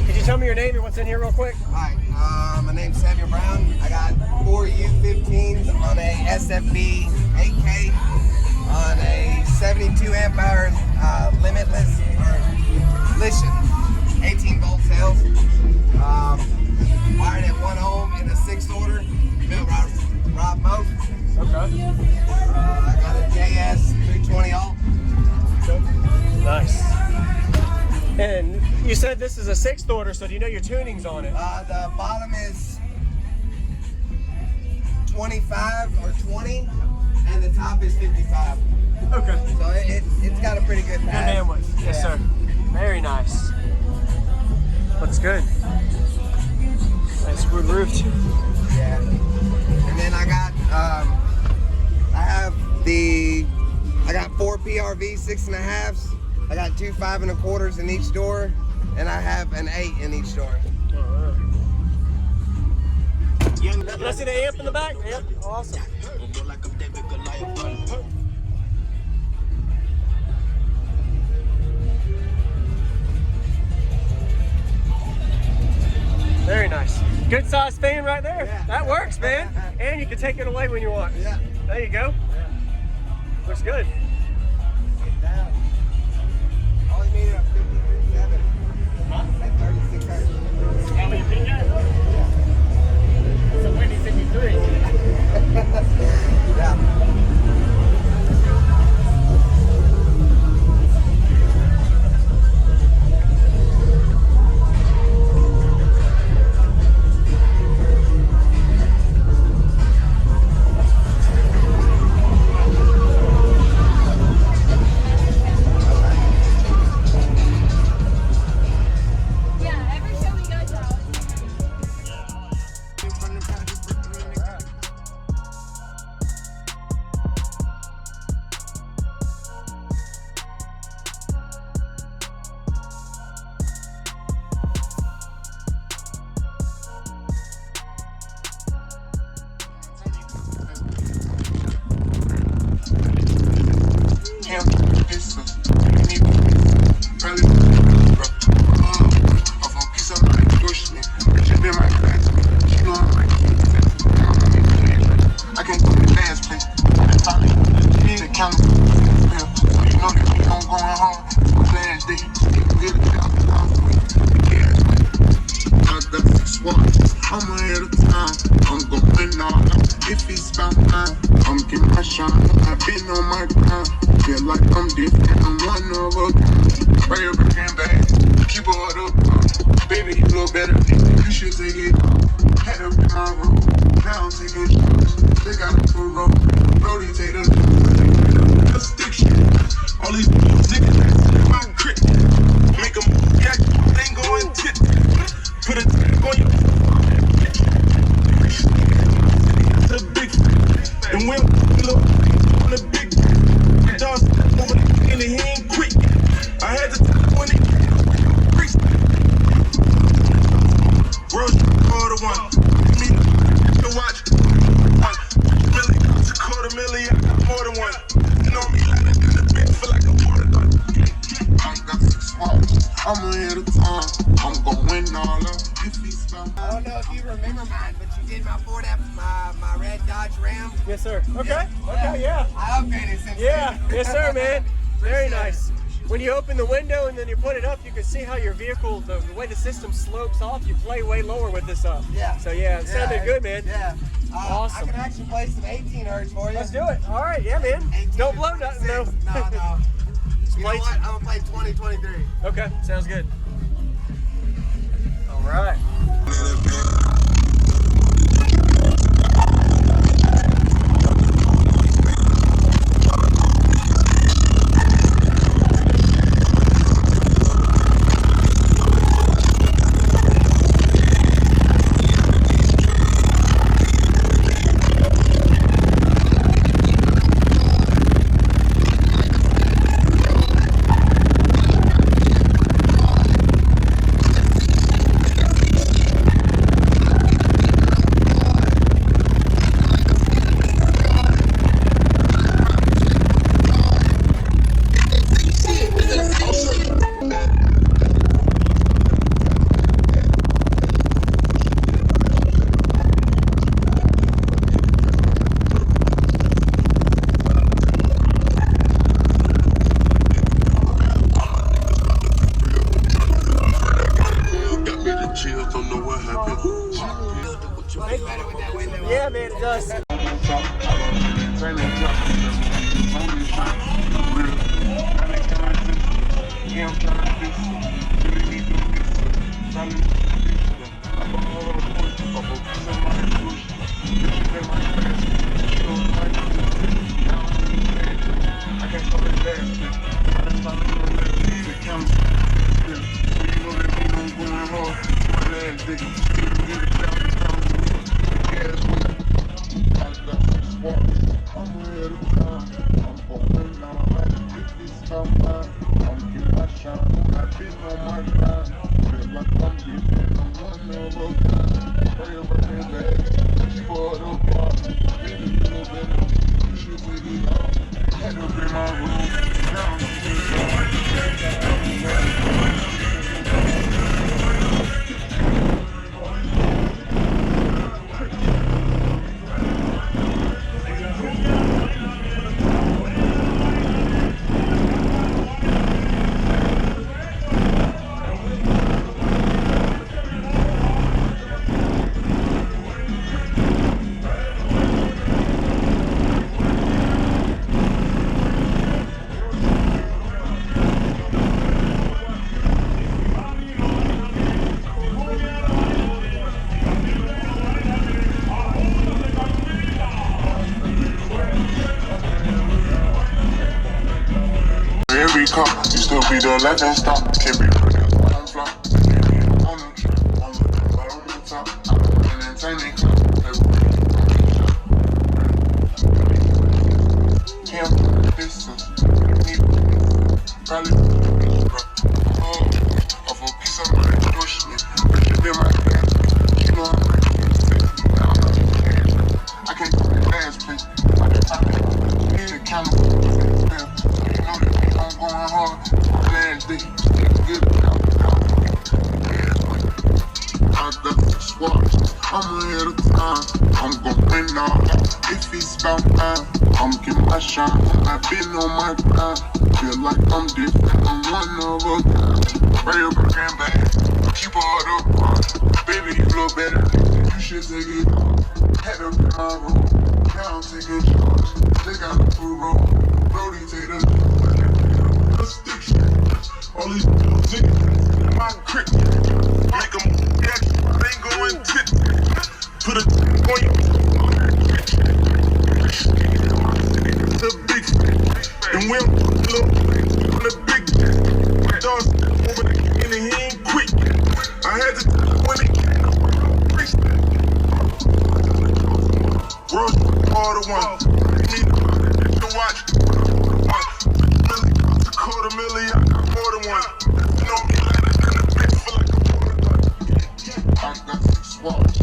Could you tell me your name and what's in here real quick? Hi, my name's Samuel Brown. I got 4 U15s on a SFB 8K on a 72 amp hour Limitless or Lithium 18 volt cells. Wired at 1 ohm in a 6th order. Built Rob Moat. Okay. I got a JS 320 alt. Nice. And you said this is a 6th order, so do you know your tunings on it? The bottom is 25 or 20, and the top is 55. Okay. So it's got a pretty good pass. Good bandwidth. Yes, sir. Very nice. Looks good. Nice wood roofed. Yeah. And then I got 4 PRV 6.5s. I got 2 5 1/4s in each door, and I have an 8 in each door. Alright. Can I see the amp in the back? Yep. Awesome. Very nice. Good size fan right there. Yeah. That works, man. And you can take it away when you want. Yeah. There you go. Yeah. Looks good. Get down. Only made it up 53.7 at 36 hertz. How many feet? Yeah. It's a windy 53. Yeah. Yes, sir. Okay. Okay, yeah. I upgraded since Yeah. then. Yes, sir, man. Very Appreciate nice. When you open the window and then you put it up, you can see how your vehicle, the way the system slopes off, you play way lower with this up. Yeah. So yeah, it sounded good, man. Yeah. Awesome. I can actually play some 18 hertz for you. Let's do it. All right, yeah, man. 18 Don't to blow nothing, though. 26. No, no. You know Play- what? I'm gonna play 2023. Okay, sounds good. All right. You still be the legend stop. Can't be running when I'm flop. Can't be on the trip. I'm looking right on the top. I'm an entertaining club. Can't put this up. Probably off a piece of my push me. But you did my hand. You know I'm ready to fit. I can't do the last place. I need a camera. You know that we gon' going hard. Last day, get it out. I got the swap. I'm ahead of time. I'm gon' win now. If it's about time, I'm getting my shot. I've been on my grind. Feel like I'm different. I'm one of a kind. Pray up a grand bag. Keep all up. Baby, you look better. You should take it off. Head up in my room. Now I'm taking charge. They got a full roll. Brody take the stick shit. All these niggas in my crib. Make them extra. I ain't going tip. Put a on you. The big and we don't look on the big dog over the and he ain't quick. I had to when it world all the one. Need to watch. $250,000, I got more than one. You know me like that, and the bitch feel like a water gun. I got 6 watches.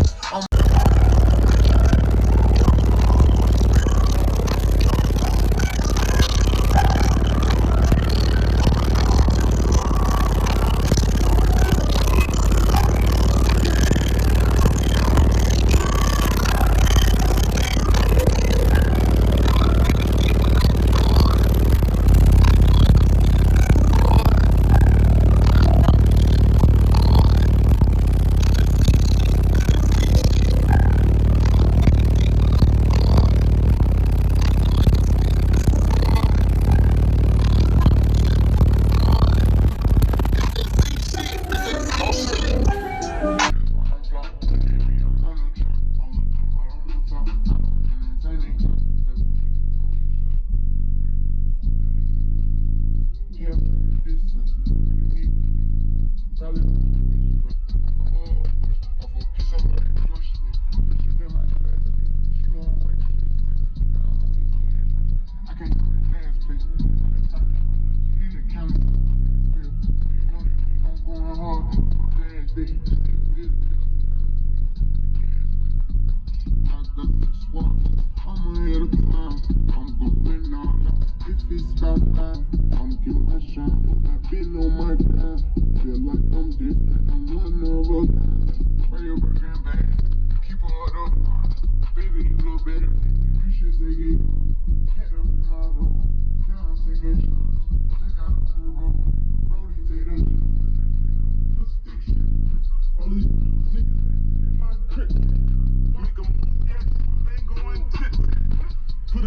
Put a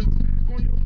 on you.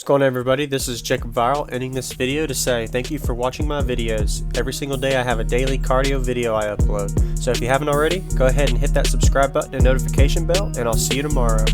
What's going on, everybody? This is JacobViral, ending this video to say thank you for watching my videos. Every single day I have a daily cardio video I upload. So if you haven't already, go ahead and hit that subscribe button and notification bell, and I'll see you tomorrow.